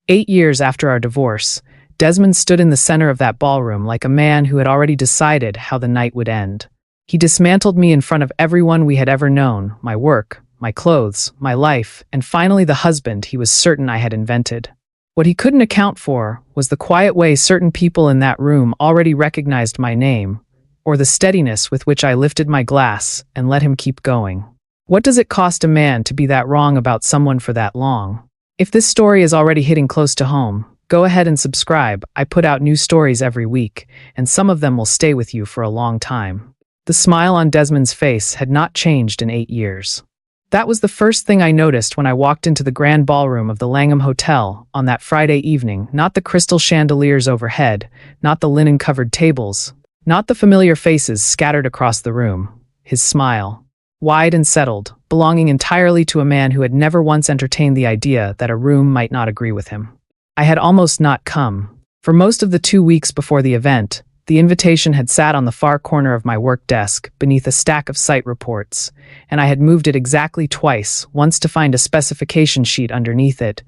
8 years after our divorce, Desmond stood in the center of that ballroom like a man who had already decided how the night would end. He dismantled me in front of everyone we had ever known, my work, my clothes, my life, and finally the husband he was certain I had invented. What he couldn't account for was the quiet way certain people in that room already recognized my name, or the steadiness with which I lifted my glass and let him keep going. What does it cost a man to be that wrong about someone for that long? If this story is already hitting close to home, go ahead and subscribe. I put out new stories every week, and some of them will stay with you for a long time. The smile on Desmond's face had not changed in 8 years. That was the first thing I noticed when I walked into the grand ballroom of the Langham Hotel on that Friday evening, not the crystal chandeliers overhead, not the linen-covered tables, not the familiar faces scattered across the room. His smile, wide and settled, belonging entirely to a man who had never once entertained the idea that a room might not agree with him. I had almost not come. For most of the 2 weeks before the event, the invitation had sat on the far corner of my work desk beneath a stack of site reports, and I had moved it exactly twice, once to find a specification sheet underneath it,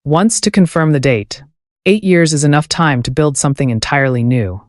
once to confirm the date. 8 years is enough time to build something entirely new.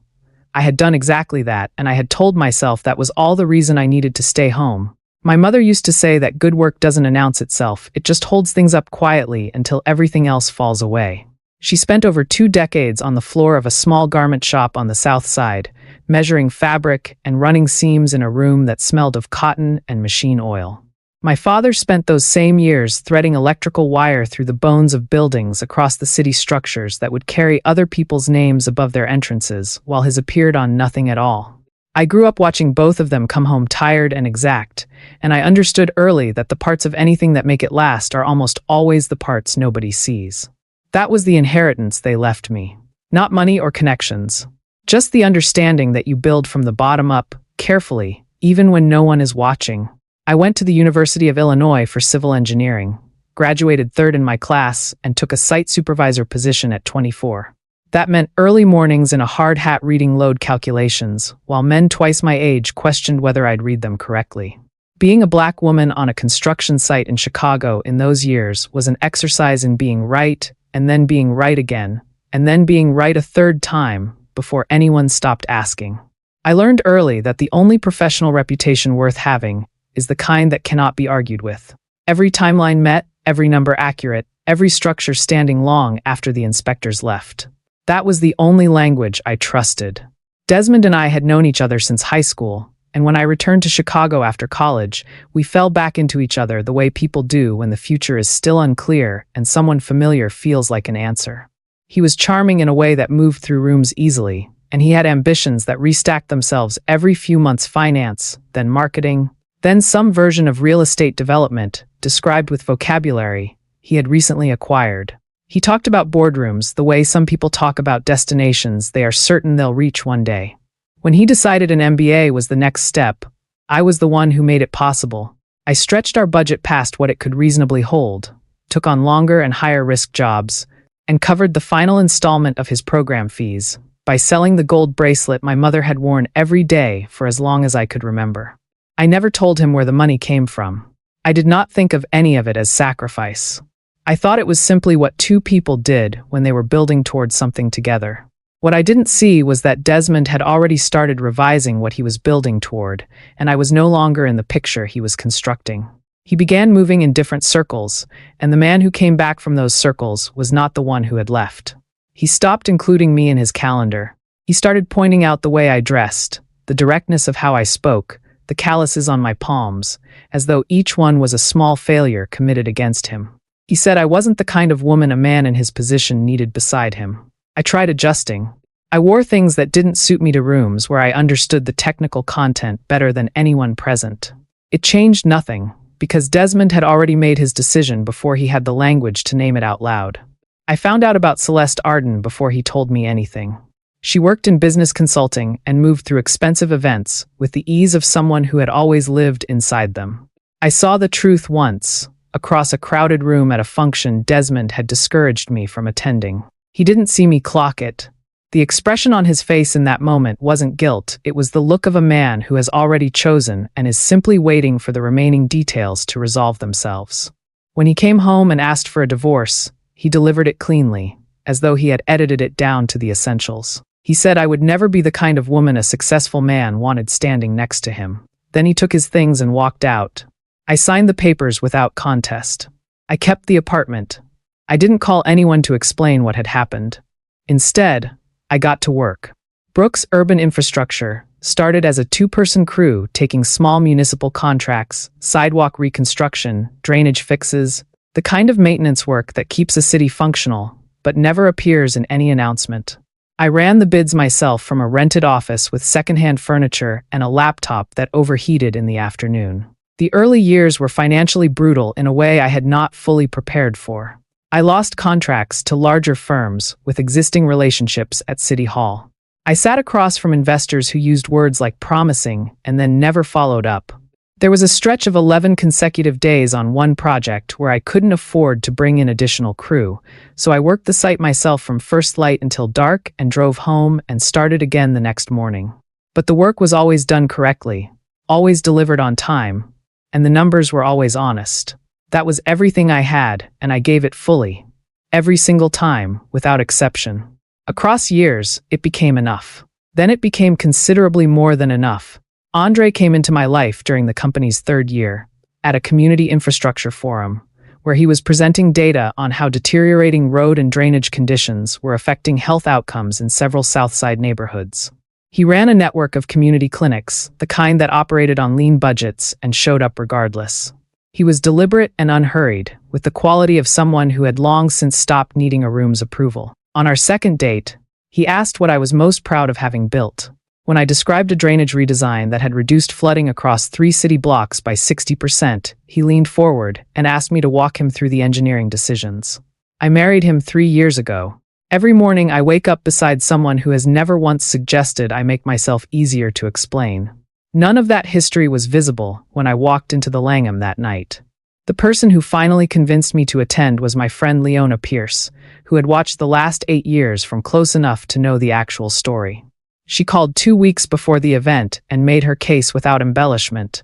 I had done exactly that, and I had told myself that was all the reason I needed to stay home. My mother used to say that good work doesn't announce itself, it just holds things up quietly until everything else falls away. She spent over 2 decades on the floor of a small garment shop on the South Side, measuring fabric and running seams in a room that smelled of cotton and machine oil. My father spent those same years threading electrical wire through the bones of buildings across the city structures that would carry other people's names above their entrances, while his appeared on nothing at all. I grew up watching both of them come home tired and exact, and I understood early that the parts of anything that make it last are almost always the parts nobody sees. That was the inheritance they left me. Not money or connections. Just the understanding that you build from the bottom up, carefully, even when no one is watching. I went to the University of Illinois for civil engineering, graduated third in my class, and took a site supervisor position at 24. That meant early mornings in a hard hat reading load calculations, while men twice my age questioned whether I'd read them correctly. Being a black woman on a construction site in Chicago in those years was an exercise in being right, and then being right again, and then being right a third time before anyone stopped asking. I learned early that the only professional reputation worth having is the kind that cannot be argued with. Every timeline met, every number accurate, every structure standing long after the inspectors left. That was the only language I trusted. Desmond and I had known each other since high school, and when I returned to Chicago after college, we fell back into each other the way people do when the future is still unclear and someone familiar feels like an answer. He was charming in a way that moved through rooms easily, and he had ambitions that restacked themselves every few months: finance, then marketing, then some version of real estate development, described with vocabulary he had recently acquired. He talked about boardrooms the way some people talk about destinations they are certain they'll reach one day. When he decided an MBA was the next step, I was the one who made it possible. I stretched our budget past what it could reasonably hold, took on longer and higher risk jobs, and covered the final installment of his program fees by selling the gold bracelet my mother had worn every day for as long as I could remember. I never told him where the money came from. I did not think of any of it as sacrifice. I thought it was simply what two people did when they were building towards something together. What I didn't see was that Desmond had already started revising what he was building toward, and I was no longer in the picture he was constructing. He began moving in different circles, and the man who came back from those circles was not the one who had left. He stopped including me in his calendar. He started pointing out the way I dressed, the directness of how I spoke, the calluses on my palms, as though each one was a small failure committed against him. He said I wasn't the kind of woman a man in his position needed beside him. I tried adjusting. I wore things that didn't suit me to rooms where I understood the technical content better than anyone present. It changed nothing, because Desmond had already made his decision before he had the language to name it out loud. I found out about Celeste Arden before he told me anything. She worked in business consulting and moved through expensive events with the ease of someone who had always lived inside them. I saw the truth once, across a crowded room at a function Desmond had discouraged me from attending. He didn't see me clock it. The expression on his face in that moment wasn't guilt, it was the look of a man who has already chosen and is simply waiting for the remaining details to resolve themselves. When he came home and asked for a divorce, He delivered it cleanly, as though he had edited it down to the essentials. He said I would never be the kind of woman a successful man wanted standing next to him. Then he took his things and walked out. I signed the papers without contest. I kept the apartment. I didn't call anyone to explain what had happened. Instead, I got to work. Brooks Urban Infrastructure started as a two-person crew taking small municipal contracts, sidewalk reconstruction, drainage fixes, the kind of maintenance work that keeps a city functional, but never appears in any announcement. I ran the bids myself from a rented office with secondhand furniture and a laptop that overheated in the afternoon. The early years were financially brutal in a way I had not fully prepared for. I lost contracts to larger firms with existing relationships at City Hall. I sat across from investors who used words like promising and then never followed up. There was a stretch of 11 consecutive days on one project where I couldn't afford to bring in additional crew, so I worked the site myself from first light until dark and drove home and started again the next morning. But the work was always done correctly, always delivered on time, and the numbers were always honest. That was everything I had, and I gave it fully. Every single time, without exception. Across years, it became enough. Then it became considerably more than enough. Andre came into my life during the company's third year, at a community infrastructure forum, where he was presenting data on how deteriorating road and drainage conditions were affecting health outcomes in several Southside neighborhoods. He ran a network of community clinics, the kind that operated on lean budgets and showed up regardless. He was deliberate and unhurried, with the quality of someone who had long since stopped needing a room's approval. On our second date, he asked what I was most proud of having built. When I described a drainage redesign that had reduced flooding across 3 city blocks by 60%, he leaned forward and asked me to walk him through the engineering decisions. I married him 3 years ago. Every morning I wake up beside someone who has never once suggested I make myself easier to explain. None of that history was visible when I walked into the Langham that night. The person who finally convinced me to attend was my friend Leona Pierce, who had watched the last 8 years from close enough to know the actual story. She called 2 weeks before the event and made her case without embellishment.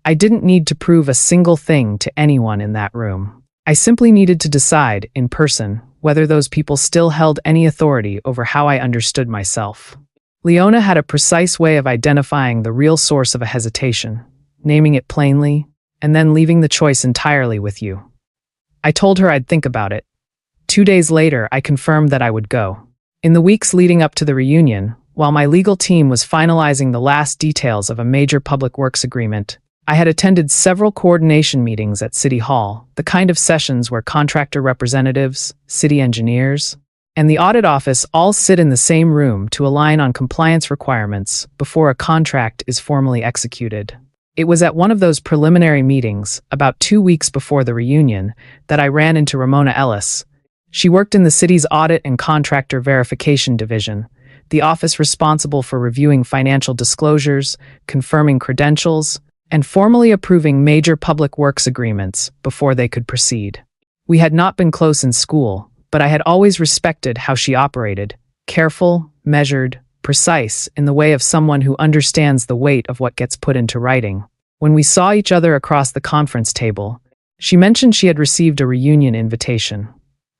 I didn't need to prove a single thing to anyone in that room. I simply needed to decide, in person, whether those people still held any authority over how I understood myself. Leona had a precise way of identifying the real source of a hesitation, naming it plainly, and then leaving the choice entirely with you. I told her I'd think about it. 2 days later, I confirmed that I would go. In the weeks leading up to the reunion, while my legal team was finalizing the last details of a major public works agreement, I had attended several coordination meetings at City Hall, the kind of sessions where contractor representatives, city engineers, and the audit office all sit in the same room to align on compliance requirements before a contract is formally executed. It was at one of those preliminary meetings, about 2 weeks before the reunion, that I ran into Ramona Ellis. She worked in the city's audit and contractor verification division, the office responsible for reviewing financial disclosures, confirming credentials, and formally approving major public works agreements before they could proceed. We had not been close in school, but I had always respected how she operated, careful, measured, precise in the way of someone who understands the weight of what gets put into writing. When we saw each other across the conference table, she mentioned she had received a reunion invitation.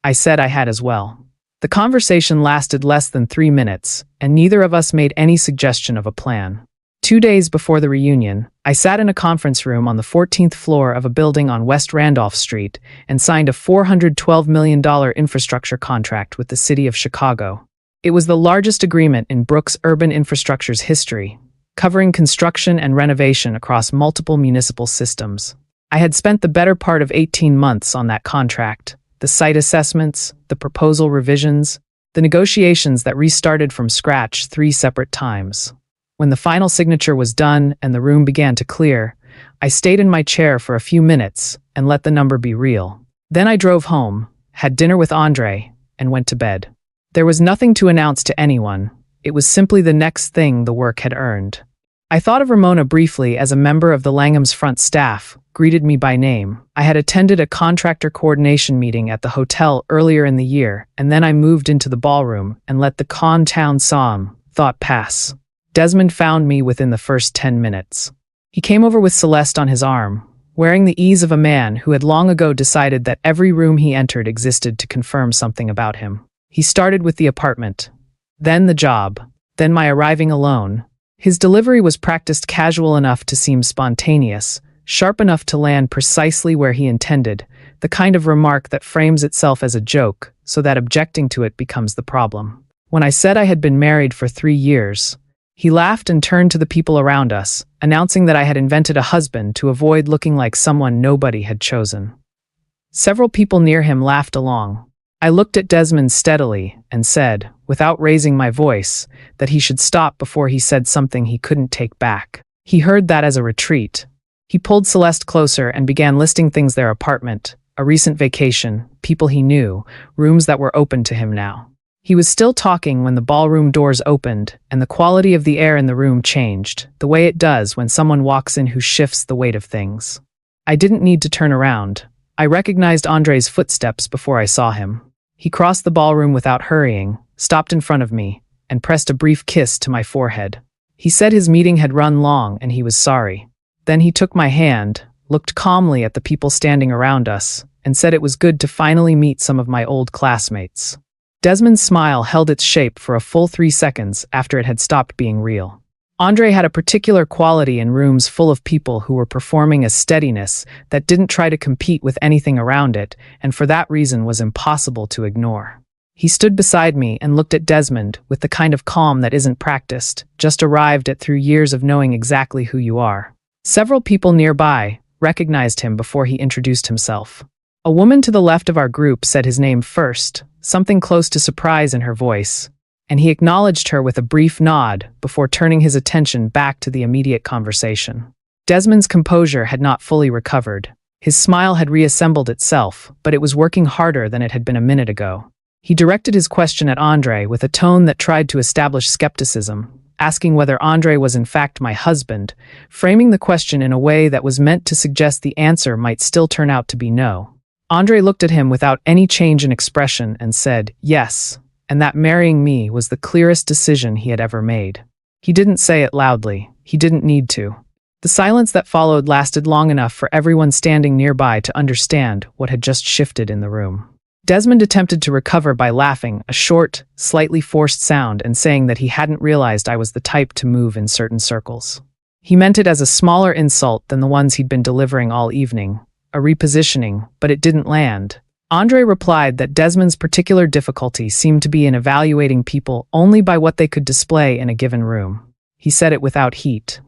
I said I had as well. The conversation lasted less than 3 minutes, and neither of us made any suggestion of a plan. 2 days before the reunion, I sat in a conference room on the 14th floor of a building on West Randolph Street and signed a $412 million infrastructure contract with the city of Chicago. It was the largest agreement in Brooks Urban Infrastructure's history, covering construction and renovation across multiple municipal systems. I had spent the better part of 18 months on that contract. The site assessments, the proposal revisions, the negotiations that restarted from scratch 3 separate times. When the final signature was done and the room began to clear, I stayed in my chair for a few minutes and let the number be real. Then I drove home, had dinner with Andre, and went to bed. There was nothing to announce to anyone. It was simply the next thing the work had earned. I thought of Ramona briefly as a member of the Langham's front staff, greeted me by name. I had attended a contractor coordination meeting at the hotel earlier in the year, and then I moved into the ballroom and let the town psalm thought pass. Desmond found me within the first 10 minutes. He came over with Celeste on his arm, wearing the ease of a man who had long ago decided that every room he entered existed to confirm something about him. He started with the apartment, then the job, then my arriving alone. His delivery was practiced casual enough to seem spontaneous, sharp enough to land precisely where he intended, the kind of remark that frames itself as a joke, so that objecting to it becomes the problem. When I said I had been married for 3 years, he laughed and turned to the people around us, announcing that I had invented a husband to avoid looking like someone nobody had chosen. Several people near him laughed along. I looked at Desmond steadily and said, without raising my voice, that he should stop before he said something he couldn't take back. He heard that as a retreat. He pulled Celeste closer and began listing things: their apartment, a recent vacation, people he knew, rooms that were open to him now. He was still talking when the ballroom doors opened, and the quality of the air in the room changed, the way it does when someone walks in who shifts the weight of things. I didn't need to turn around. I recognized Andre's footsteps before I saw him. He crossed the ballroom without hurrying, stopped in front of me, and pressed a brief kiss to my forehead. He said his meeting had run long and he was sorry. Then he took my hand, looked calmly at the people standing around us, and said it was good to finally meet some of my old classmates. Desmond's smile held its shape for a full 3 seconds after it had stopped being real. Andre had a particular quality in rooms full of people who were performing a steadiness that didn't try to compete with anything around it, and for that reason was impossible to ignore. He stood beside me and looked at Desmond with the kind of calm that isn't practiced, just arrived at through years of knowing exactly who you are. Several people nearby recognized him before he introduced himself. A woman to the left of our group said his name first, something close to surprise in her voice, and he acknowledged her with a brief nod before turning his attention back to the immediate conversation. Desmond's composure had not fully recovered. His smile had reassembled itself, but it was working harder than it had been a minute ago. He directed his question at Andre with a tone that tried to establish skepticism, asking whether Andre was in fact my husband, framing the question in a way that was meant to suggest the answer might still turn out to be no. Andre looked at him without any change in expression and said, yes, and that marrying me was the clearest decision he had ever made. He didn't say it loudly. He didn't need to. The silence that followed lasted long enough for everyone standing nearby to understand what had just shifted in the room. Desmond attempted to recover by laughing, a short, slightly forced sound, and saying that he hadn't realized I was the type to move in certain circles. He meant it as a smaller insult than the ones he'd been delivering all evening, a repositioning, but it didn't land. Andre replied that Desmond's particular difficulty seemed to be in evaluating people only by what they could display in a given room. He said it without heat.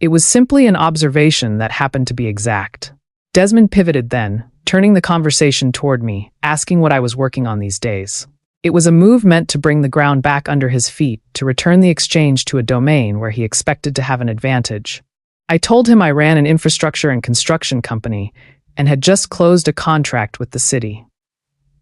It was simply an observation that happened to be exact. Desmond pivoted then, turning the conversation toward me, asking what I was working on these days. It was a move meant to bring the ground back under his feet, to return the exchange to a domain where he expected to have an advantage. I told him I ran an infrastructure and construction company and had just closed a contract with the city.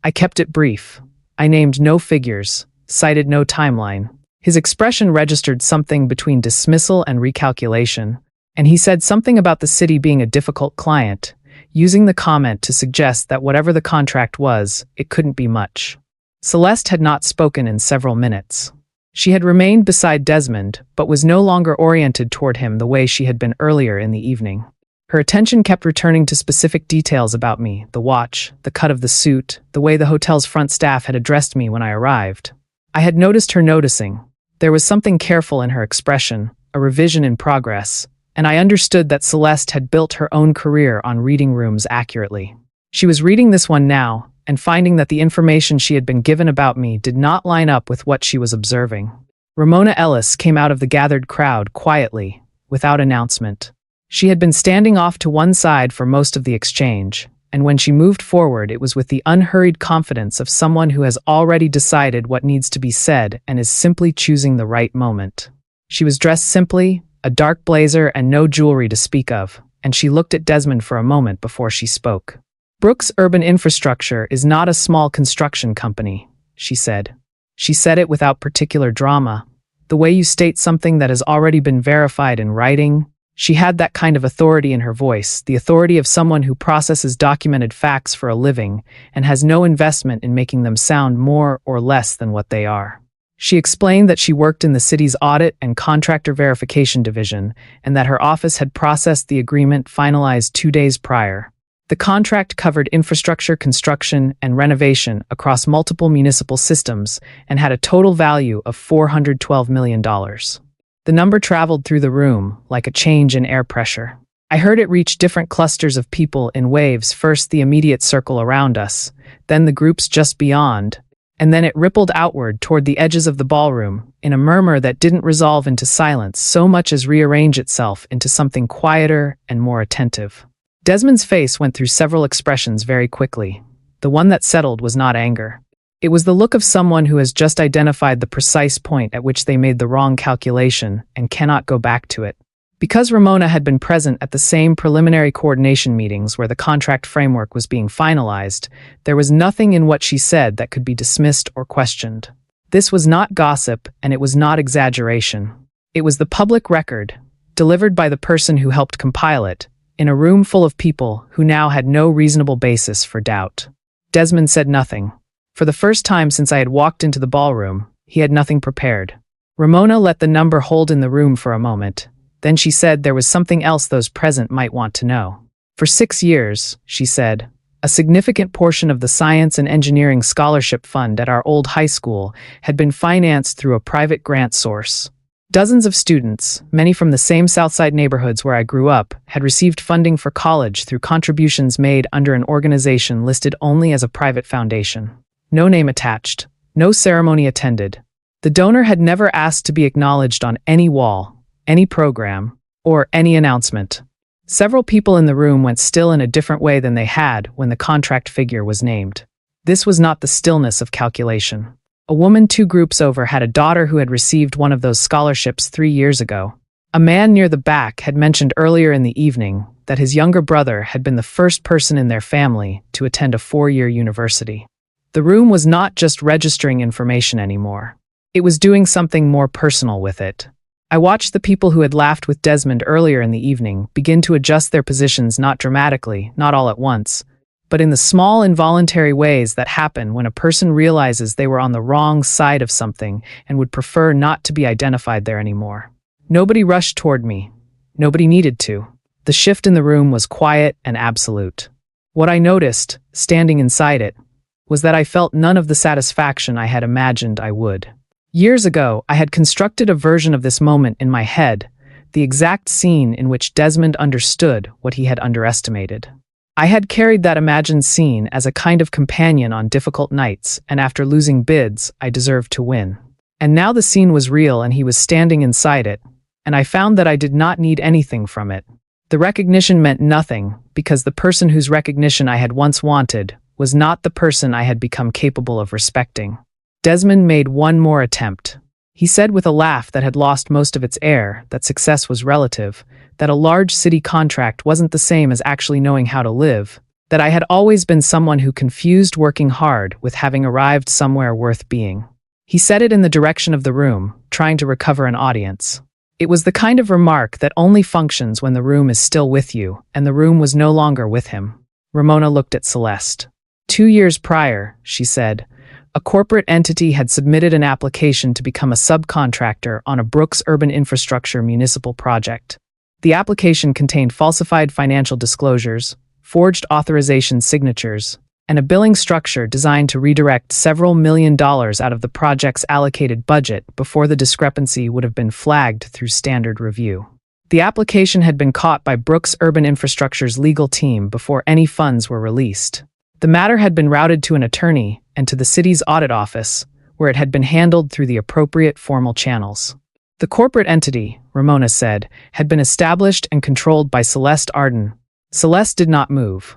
I kept it brief. I named no figures, cited no timeline. His expression registered something between dismissal and recalculation, and he said something about the city being a difficult client, using the comment to suggest that whatever the contract was, it couldn't be much. Celeste had not spoken in several minutes. She had remained beside Desmond, but was no longer oriented toward him the way she had been earlier in the evening. Her attention kept returning to specific details about me: the watch, the cut of the suit, the way the hotel's front staff had addressed me when I arrived. I had noticed her noticing. There was something careful in her expression, a revision in progress, and I understood that Celeste had built her own career on reading rooms accurately. She was reading this one now, and finding that the information she had been given about me did not line up with what she was observing. Ramona Ellis came out of the gathered crowd quietly, without announcement. She had been standing off to one side for most of the exchange, and when she moved forward, it was with the unhurried confidence of someone who has already decided what needs to be said and is simply choosing the right moment. She was dressed simply, a dark blazer and no jewelry to speak of, and she looked at Desmond for a moment before she spoke. Brooks Urban Infrastructure is not a small construction company, she said. She said it without particular drama. The way you state something that has already been verified in writing. She had that kind of authority in her voice, the authority of someone who processes documented facts for a living and has no investment in making them sound more or less than what they are. She explained that she worked in the city's audit and contractor verification division and that her office had processed the agreement finalized 2 days prior. The contract covered infrastructure construction and renovation across multiple municipal systems and had a total value of $412 million. The number traveled through the room like a change in air pressure. I heard it reach different clusters of people in waves, first the immediate circle around us, then the groups just beyond, and then it rippled outward toward the edges of the ballroom, in a murmur that didn't resolve into silence so much as rearrange itself into something quieter and more attentive. Desmond's face went through several expressions very quickly. The one that settled was not anger. It was the look of someone who has just identified the precise point at which they made the wrong calculation and cannot go back to it. Because Ramona had been present at the same preliminary coordination meetings where the contract framework was being finalized, there was nothing in what she said that could be dismissed or questioned. This was not gossip, and it was not exaggeration. It was the public record, delivered by the person who helped compile it, in a room full of people who now had no reasonable basis for doubt. Desmond said nothing. For the first time since I had walked into the ballroom, he had nothing prepared. Ramona let the number hold in the room for a moment. Then she said there was something else those present might want to know. For 6 years, she said, a significant portion of the science and engineering scholarship fund at our old high school had been financed through a private grant source. Dozens of students, many from the same Southside neighborhoods where I grew up, had received funding for college through contributions made under an organization listed only as a private foundation. No name attached, no ceremony attended. The donor had never asked to be acknowledged on any wall, any program, or any announcement. Several people in the room went still in a different way than they had when the contract figure was named. This was not the stillness of calculation. A woman 2 groups over had a daughter who had received one of those scholarships 3 years ago. A man near the back had mentioned earlier in the evening that his younger brother had been the first person in their family to attend a 4-year university. The room was not just registering information anymore. It was doing something more personal with it. I watched the people who had laughed with Desmond earlier in the evening begin to adjust their positions, not dramatically, not all at once, but in the small involuntary ways that happen when a person realizes they were on the wrong side of something and would prefer not to be identified there anymore. Nobody rushed toward me. Nobody needed to. The shift in the room was quiet and absolute. What I noticed, standing inside it, was that I felt none of the satisfaction I had imagined I would. Years ago, I had constructed a version of this moment in my head, the exact scene in which Desmond understood what he had underestimated. I had carried that imagined scene as a kind of companion on difficult nights, and after losing bids, I deserved to win. And now the scene was real and he was standing inside it, and I found that I did not need anything from it. The recognition meant nothing, because the person whose recognition I had once wanted was not the person I had become capable of respecting. Desmond made one more attempt. He said with a laugh that had lost most of its air that success was relative, that a large city contract wasn't the same as actually knowing how to live, that I had always been someone who confused working hard with having arrived somewhere worth being. He said it in the direction of the room, trying to recover an audience. It was the kind of remark that only functions when the room is still with you, and the room was no longer with him. Ramona looked at Celeste. 2 years prior, she said, a corporate entity had submitted an application to become a subcontractor on a Brooks urban infrastructure municipal project. The application contained falsified financial disclosures, forged authorization signatures, and a billing structure designed to redirect several $1 million out of the project's allocated budget before the discrepancy would have been flagged through standard review. The application had been caught by Brooks Urban Infrastructure's legal team before any funds were released. The matter had been routed to an attorney and to the city's audit office, where it had been handled through the appropriate formal channels. The corporate entity, Ramona said, had been established and controlled by Celeste Arden. Celeste did not move.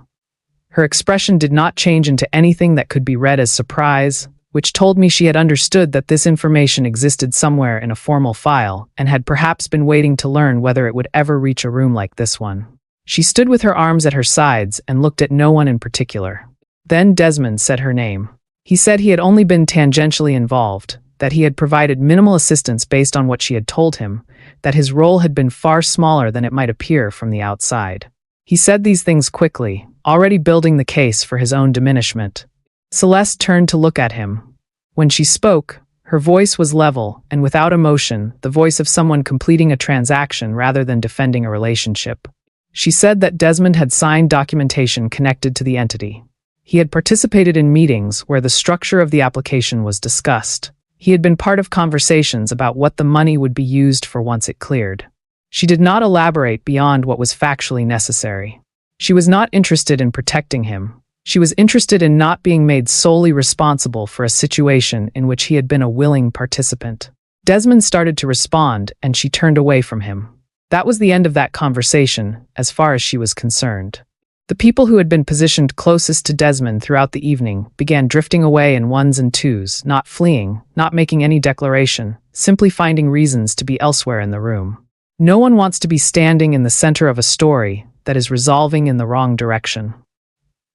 Her expression did not change into anything that could be read as surprise, which told me she had understood that this information existed somewhere in a formal file and had perhaps been waiting to learn whether it would ever reach a room like this one. She stood with her arms at her sides and looked at no one in particular. Then Desmond said her name. He said he had only been tangentially involved, that he had provided minimal assistance based on what she had told him, that his role had been far smaller than it might appear from the outside. He said these things quickly, already building the case for his own diminishment. Celeste turned to look at him. When she spoke, Her voice was level and without emotion, the voice of someone completing a transaction rather than defending a relationship. She said that Desmond had signed documentation connected to the entity. He had participated in meetings where the structure of the application was discussed. He had been part of conversations about what the money would be used for once it cleared. She did not elaborate beyond what was factually necessary. She was not interested in protecting him. She was interested in not being made solely responsible for a situation in which he had been a willing participant. Desmond started to respond, and she turned away from him. That was the end of that conversation, as far as she was concerned. The people who had been positioned closest to Desmond throughout the evening began drifting away in ones and twos, not fleeing, not making any declaration, simply finding reasons to be elsewhere in the room. No one wants to be standing in the center of a story that is resolving in the wrong direction.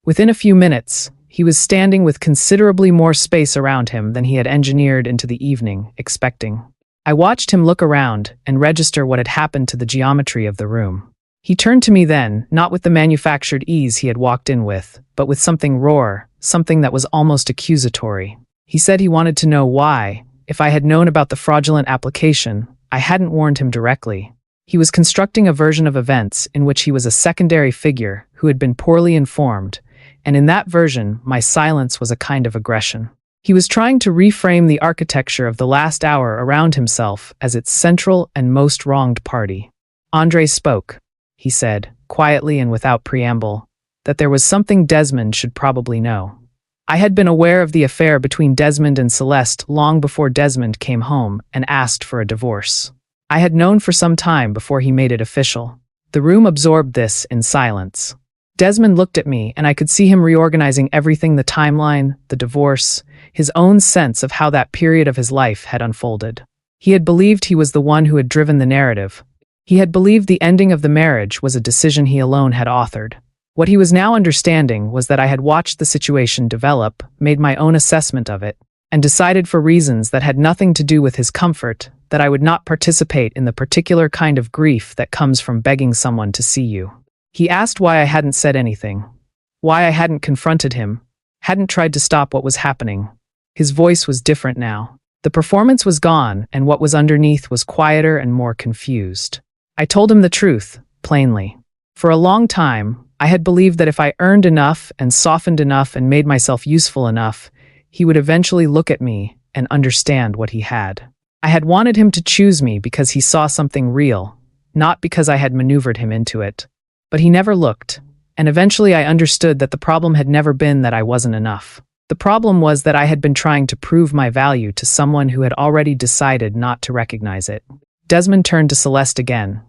Within a few minutes, he was standing with considerably more space around him than he had engineered into the evening, expecting. I watched him look around and register what had happened to the geometry of the room. He turned to me then, not with the manufactured ease he had walked in with, but with something raw, something that was almost accusatory. He said he wanted to know why, if I had known about the fraudulent application, I hadn't warned him directly. He was constructing a version of events in which he was a secondary figure who had been poorly informed, and in that version, my silence was a kind of aggression. He was trying to reframe the architecture of the last hour around himself as its central and most wronged party. Andre spoke. He said, quietly and without preamble, that there was something Desmond should probably know. I had been aware of the affair between Desmond and Celeste long before Desmond came home and asked for a divorce. I had known for some time before he made it official. The room absorbed this in silence. Desmond looked at me, and I could see him reorganizing everything: the timeline, the divorce, his own sense of how that period of his life had unfolded. He had believed he was the one who had driven the narrative. He had believed the ending of the marriage was a decision he alone had authored. What he was now understanding was that I had watched the situation develop, made my own assessment of it, and decided for reasons that had nothing to do with his comfort that I would not participate in the particular kind of grief that comes from begging someone to see you. He asked why I hadn't said anything, why I hadn't confronted him, hadn't tried to stop what was happening. His voice was different now. The performance was gone, and what was underneath was quieter and more confused. I told him the truth, plainly. For a long time, I had believed that if I earned enough and softened enough and made myself useful enough, he would eventually look at me and understand what he had. I had wanted him to choose me because he saw something real, not because I had maneuvered him into it. But he never looked, and eventually I understood that the problem had never been that I wasn't enough. The problem was that I had been trying to prove my value to someone who had already decided not to recognize it. Desmond turned to Celeste again,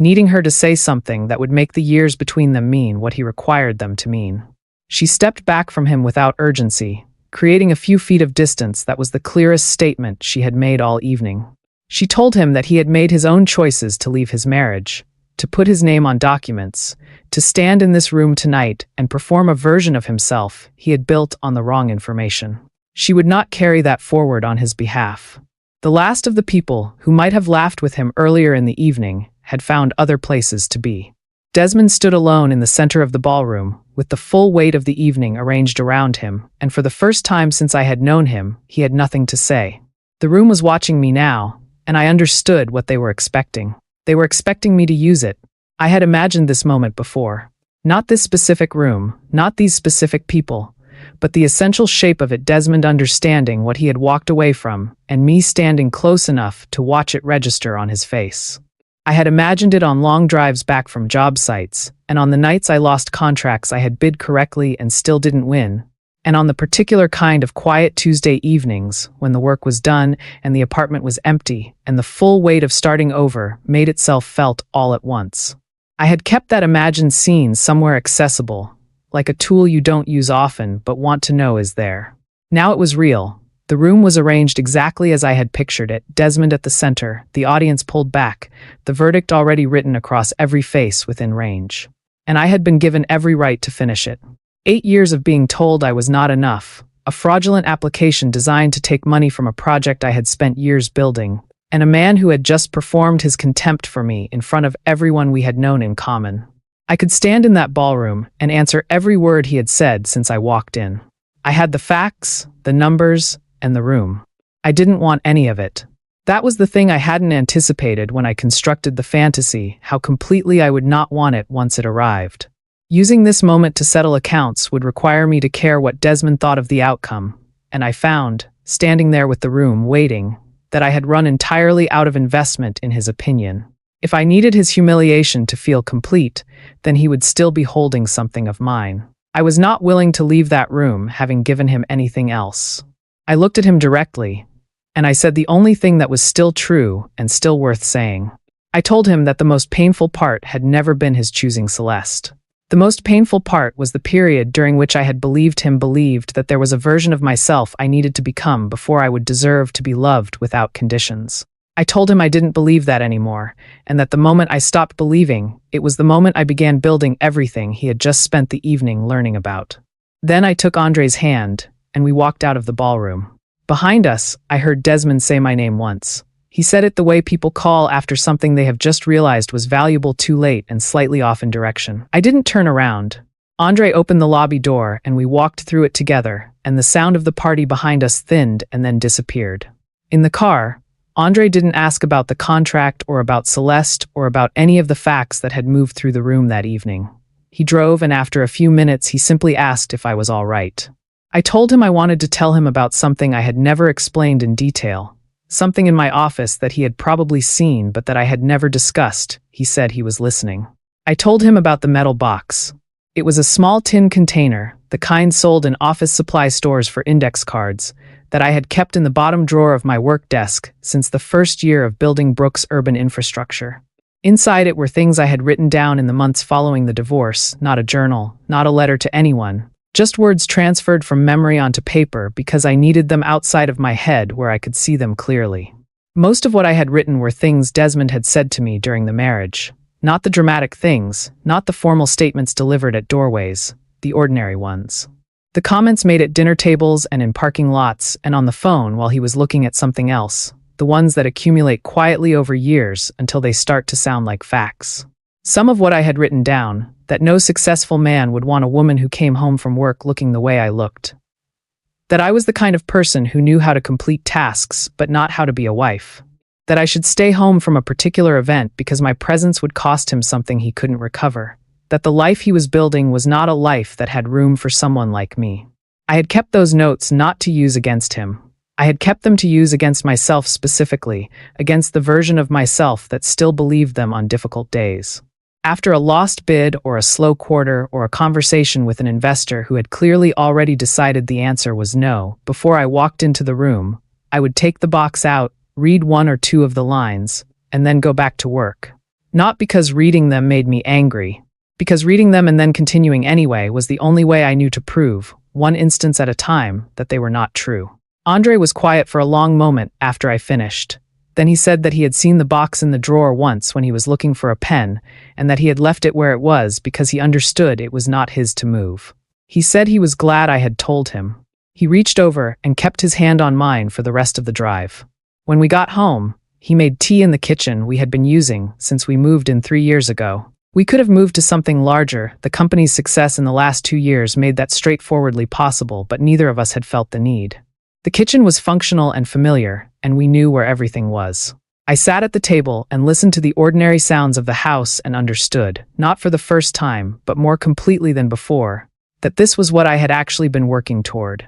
needing her to say something that would make the years between them mean what he required them to mean. She stepped back from him without urgency, creating a few feet of distance that was the clearest statement she had made all evening. She told him that he had made his own choices to leave his marriage, to put his name on documents, to stand in this room tonight and perform a version of himself he had built on the wrong information. She would not carry that forward on his behalf. The last of the people who might have laughed with him earlier in the evening had found other places to be. Desmond stood alone in the center of the ballroom, with the full weight of the evening arranged around him, and for the first time since I had known him, he had nothing to say. The room was watching me now, and I understood what they were expecting. They were expecting me to use it. I had imagined this moment before. Not this specific room, not these specific people, but the essential shape of it: Desmond understanding what he had walked away from, and me standing close enough to watch it register on his face. I had imagined it on long drives back from job sites, and on the nights I lost contracts I had bid correctly and still didn't win, and on the particular kind of quiet Tuesday evenings when the work was done and the apartment was empty and the full weight of starting over made itself felt all at once. I had kept that imagined scene somewhere accessible, like a tool you don't use often but want to know is there. Now it was real. The room was arranged exactly as I had pictured it: Desmond at the center, the audience pulled back, the verdict already written across every face within range. And I had been given every right to finish it. 8 years of being told I was not enough, a fraudulent application designed to take money from a project I had spent years building, and a man who had just performed his contempt for me in front of everyone we had known in common. I could stand in that ballroom and answer every word he had said since I walked in. I had the facts, the numbers, and the room. I didn't want any of it. That was the thing I hadn't anticipated when I constructed the fantasy, how completely I would not want it once it arrived. Using this moment to settle accounts would require me to care what Desmond thought of the outcome, and I found, standing there with the room waiting, that I had run entirely out of investment in his opinion. If I needed his humiliation to feel complete, then he would still be holding something of mine. I was not willing to leave that room, having given him anything else. I looked at him directly, and I said the only thing that was still true and still worth saying. I told him that the most painful part had never been his choosing Celeste. The most painful part was the period during which I had believed that there was a version of myself I needed to become before I would deserve to be loved without conditions. I told him I didn't believe that anymore, and that the moment I stopped believing, it was the moment I began building everything he had just spent the evening learning about. Then I took Andre's hand, and we walked out of the ballroom. Behind us, I heard Desmond say my name once. He said it the way people call after something they have just realized was valuable too late and slightly off in direction. I didn't turn around. Andre opened the lobby door, and we walked through it together, and the sound of the party behind us thinned and then disappeared. In the car, Andre didn't ask about the contract or about Celeste or about any of the facts that had moved through the room that evening. He drove, and after a few minutes he simply asked if I was all right. I told him I wanted to tell him about something I had never explained in detail, something in my office that he had probably seen but that I had never discussed. He said he was listening. I told him about the metal box. It was a small tin container, the kind sold in office supply stores for index cards, that I had kept in the bottom drawer of my work desk since the first year of building Brooks' urban infrastructure. Inside it were things I had written down in the months following the divorce, not a journal, not a letter to anyone, just words transferred from memory onto paper because I needed them outside of my head where I could see them clearly. Most of what I had written were things Desmond had said to me during the marriage. Not the dramatic things, not the formal statements delivered at doorways, the ordinary ones. The comments made at dinner tables and in parking lots and on the phone while he was looking at something else, the ones that accumulate quietly over years until they start to sound like facts. Some of what I had written down, that no successful man would want a woman who came home from work looking the way I looked. That I was the kind of person who knew how to complete tasks but not how to be a wife. That I should stay home from a particular event because my presence would cost him something he couldn't recover. That the life he was building was not a life that had room for someone like me. I had kept those notes not to use against him. I had kept them to use against myself specifically, against the version of myself that still believed them on difficult days. After a lost bid or a slow quarter or a conversation with an investor who had clearly already decided the answer was no, before I walked into the room, I would take the box out, read one or two of the lines, and then go back to work. Not because reading them made me angry, because reading them and then continuing anyway was the only way I knew to prove, one instance at a time, that they were not true. Andre was quiet for a long moment after I finished. Then he said that he had seen the box in the drawer once when he was looking for a pen, and that he had left it where it was because he understood it was not his to move. He said he was glad I had told him. He reached over and kept his hand on mine for the rest of the drive. When we got home, he made tea in the kitchen we had been using since we moved in 3 years ago. We could have moved to something larger. The company's success in the last 2 years made that straightforwardly possible, but neither of us had felt the need. The kitchen was functional and familiar, and we knew where everything was. I sat at the table and listened to the ordinary sounds of the house and understood, not for the first time, but more completely than before, that this was what I had actually been working toward.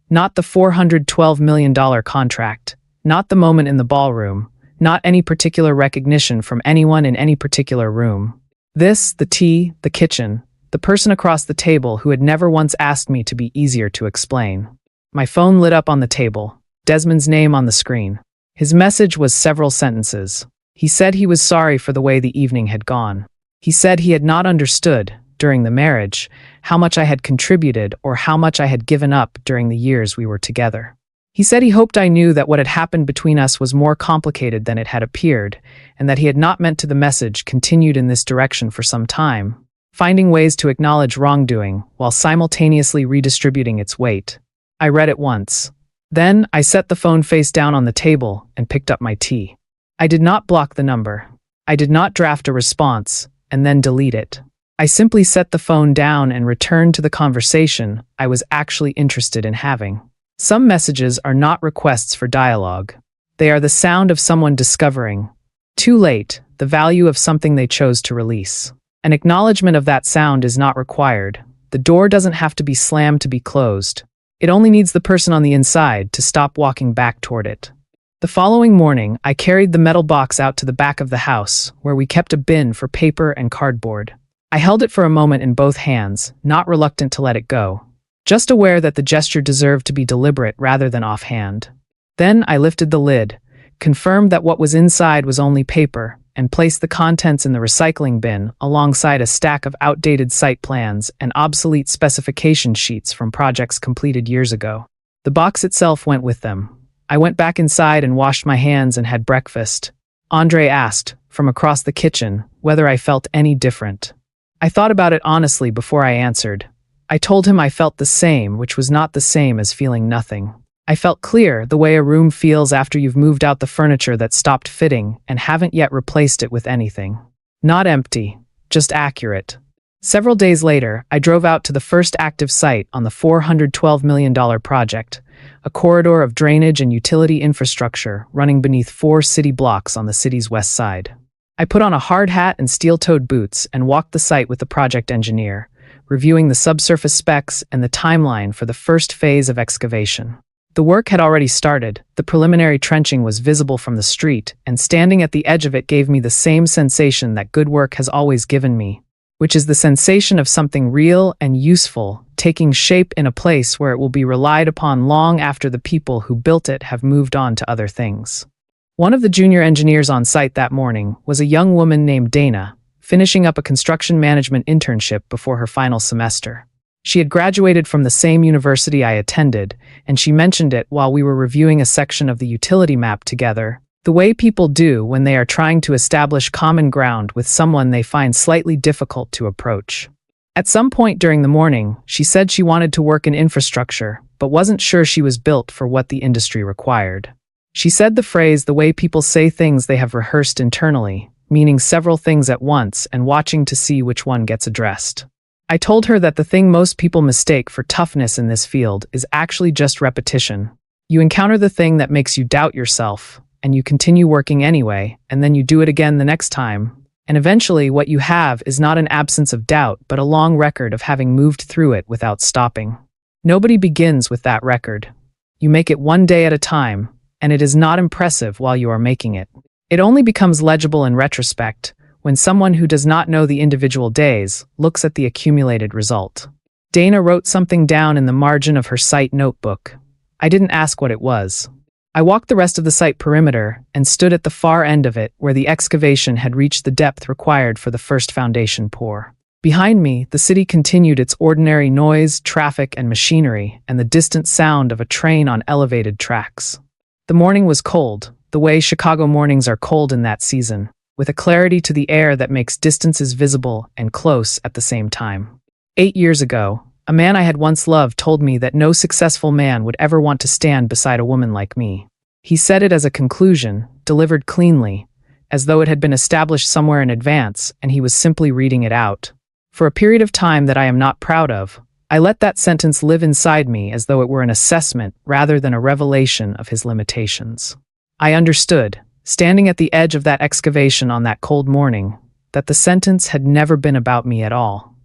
Not the $412 million contract, not the moment in the ballroom, not any particular recognition from anyone in any particular room. This, the tea, the kitchen, the person across the table who had never once asked me to be easier to explain. My phone lit up on the table, Desmond's name on the screen. His message was several sentences. He said he was sorry for the way the evening had gone. He said he had not understood, during the marriage, how much I had contributed or how much I had given up during the years we were together. He said he hoped I knew that what had happened between us was more complicated than it had appeared, and that he had not meant to the message continued in this direction for some time, finding ways to acknowledge wrongdoing while simultaneously redistributing its weight. I read it once. Then I set the phone face down on the table and picked up my tea. I did not block the number. I did not draft a response and then delete it. I simply set the phone down and returned to the conversation I was actually interested in having. Some messages are not requests for dialogue. They are the sound of someone discovering, too late, the value of something they chose to release. An acknowledgement of that sound is not required. The door doesn't have to be slammed to be closed. It only needs the person on the inside to stop walking back toward it. The following morning, I carried the metal box out to the back of the house, where we kept a bin for paper and cardboard. I held it for a moment in both hands, not reluctant to let it go, just aware that the gesture deserved to be deliberate rather than offhand. Then I lifted the lid, confirmed that what was inside was only paper, and placed the contents in the recycling bin alongside a stack of outdated site plans and obsolete specification sheets from projects completed years ago. The box itself went with them. I went back inside and washed my hands and had breakfast. Andre asked, from across the kitchen, whether I felt any different. I thought about it honestly before I answered. I told him I felt the same, which was not the same as feeling nothing. I felt clear, the way a room feels after you've moved out the furniture that stopped fitting and haven't yet replaced it with anything. Not empty, just accurate. Several days later, I drove out to the first active site on the $412 million project, a corridor of drainage and utility infrastructure running beneath 4 city blocks on the city's west side. I put on a hard hat and steel-toed boots and walked the site with the project engineer, reviewing the subsurface specs and the timeline for the first phase of excavation. The work had already started, the preliminary trenching was visible from the street, and standing at the edge of it gave me the same sensation that good work has always given me, which is the sensation of something real and useful taking shape in a place where it will be relied upon long after the people who built it have moved on to other things. One of the junior engineers on site that morning was a young woman named Dana, finishing up a construction management internship before her final semester. She had graduated from the same university I attended, and she mentioned it while we were reviewing a section of the utility map together, the way people do when they are trying to establish common ground with someone they find slightly difficult to approach. At some point during the morning, she said she wanted to work in infrastructure, but wasn't sure she was built for what the industry required. She said the phrase, the way people say things they have rehearsed internally, meaning several things at once and watching to see which one gets addressed. I told her that the thing most people mistake for toughness in this field is actually just repetition. You encounter the thing that makes you doubt yourself, and you continue working anyway, and then you do it again the next time. And eventually what you have is not an absence of doubt, but a long record of having moved through it without stopping. Nobody begins with that record. You make it one day at a time, and it is not impressive while you are making it. It only becomes legible in retrospect, when someone who does not know the individual days looks at the accumulated result. Dana wrote something down in the margin of her site notebook. I didn't ask what it was. I walked the rest of the site perimeter and stood at the far end of it where the excavation had reached the depth required for the first foundation pour. Behind me, the city continued its ordinary noise, traffic, and machinery, and the distant sound of a train on elevated tracks. The morning was cold, the way Chicago mornings are cold in that season, with a clarity to the air that makes distances visible and close at the same time. 8 years ago, a man I had once loved told me that no successful man would ever want to stand beside a woman like me. He said it as a conclusion, delivered cleanly, as though it had been established somewhere in advance and he was simply reading it out. For a period of time that I am not proud of, I let that sentence live inside me as though it were an assessment rather than a revelation of his limitations. I understood, standing at the edge of that excavation on that cold morning, that the sentence had never been about me at all.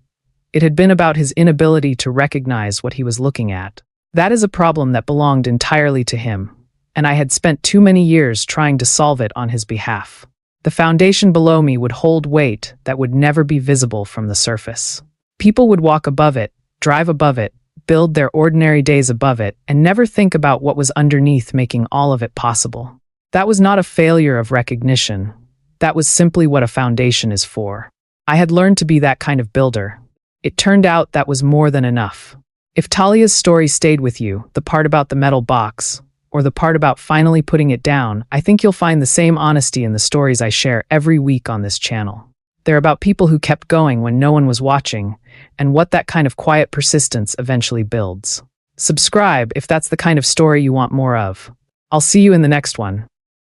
It had been about his inability to recognize what he was looking at. That is a problem that belonged entirely to him, and I had spent too many years trying to solve it on his behalf. The foundation below me would hold weight that would never be visible from the surface. People would walk above it, drive above it, build their ordinary days above it, and never think about what was underneath making all of it possible. That was not a failure of recognition. That was simply what a foundation is for. I had learned to be that kind of builder. It turned out that was more than enough. If Talia's story stayed with you, the part about the metal box, or the part about finally putting it down, I think you'll find the same honesty in the stories I share every week on this channel. They're about people who kept going when no one was watching, and what that kind of quiet persistence eventually builds. Subscribe if that's the kind of story you want more of. I'll see you in the next one.